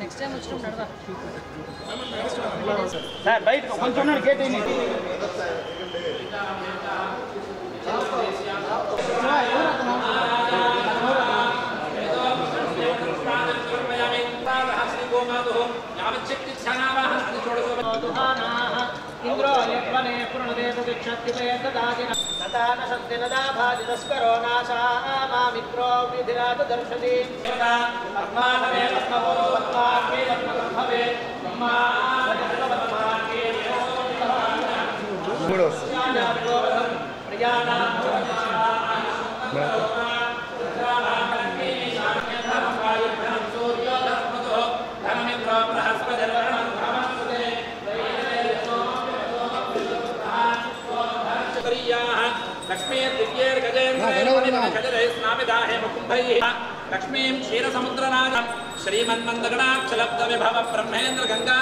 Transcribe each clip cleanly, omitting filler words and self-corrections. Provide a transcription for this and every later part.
Next time వచ్చినప్పుడు sir బయట కొంచెం గేట్ అయింది ఇంద్రో యత్వనే పునదేవ విక్షత్తిపేతదాదిన నతాన శక్తినదా భాజితస్కరో నాశామామిత్రో విధిరాత దర్శతి పద్మాధవే పద్మవో పద్మాకే పద్మభవే పద్మాకే ప్రియానా लक्ष्मी लक्ष्मी क्षीर समुद्रनाथ श्रीमन्मंदगणाक्षलब्ध विभव ब्रह्मेन्द्र गंगा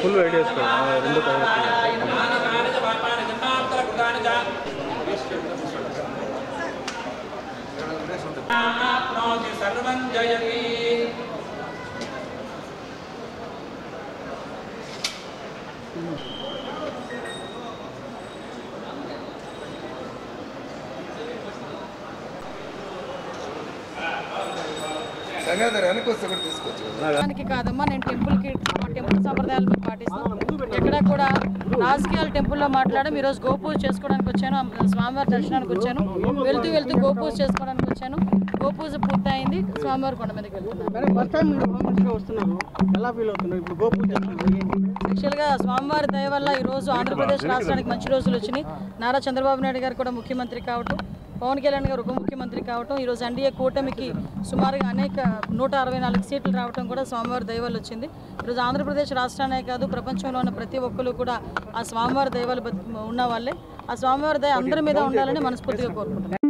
ఫుల్ ఐడియాస్ రెండు सर्वं जयति కాదమ్మా నేను టెంపుల్ సంప్రదాయాలు పాటిస్తాను. ఎక్కడ కూడా రాజకీయాల టెంపుల్లో మాట్లాడడం. ఈరోజు గోపూజ చేసుకోవడానికి వచ్చాను, స్వామివారి దర్శనానికి వచ్చాను. వెళ్తూ గోపూజ చేసుకోవడానికి వచ్చాను. గోపూజ పూర్తయింది, స్వామివారి కొండ మీదకి వెళ్తున్నాను. యాక్చువల్గా స్వామివారి దయ వల్ల ఈరోజు ఆంధ్రప్రదేశ్ రాష్ట్రానికి మంచి రోజులు వచ్చినాయి. నారా చంద్రబాబు నాయుడు గారు కూడా ముఖ్యమంత్రి కావటం, పవన్ కళ్యాణ్ గారు ఉప ముఖ్యమంత్రి కావటం, ఈరోజు ఎన్డీఏ కూటమికి సుమారుగా అనేక 164 సీట్లు రావడం కూడా స్వామివారి దయ వల్ల వచ్చింది. ఈరోజు ఆంధ్రప్రదేశ్ రాష్ట్రానే కాదు, ప్రపంచంలో ఉన్న ప్రతి ఒక్కరు కూడా ఆ స్వామివారి దయ వల్ల ఉన్న వాళ్ళే. ఆ స్వామివారి దయ అందరి మీద ఉండాలని మనస్ఫూర్తిగా కోరుకుంటున్నాను.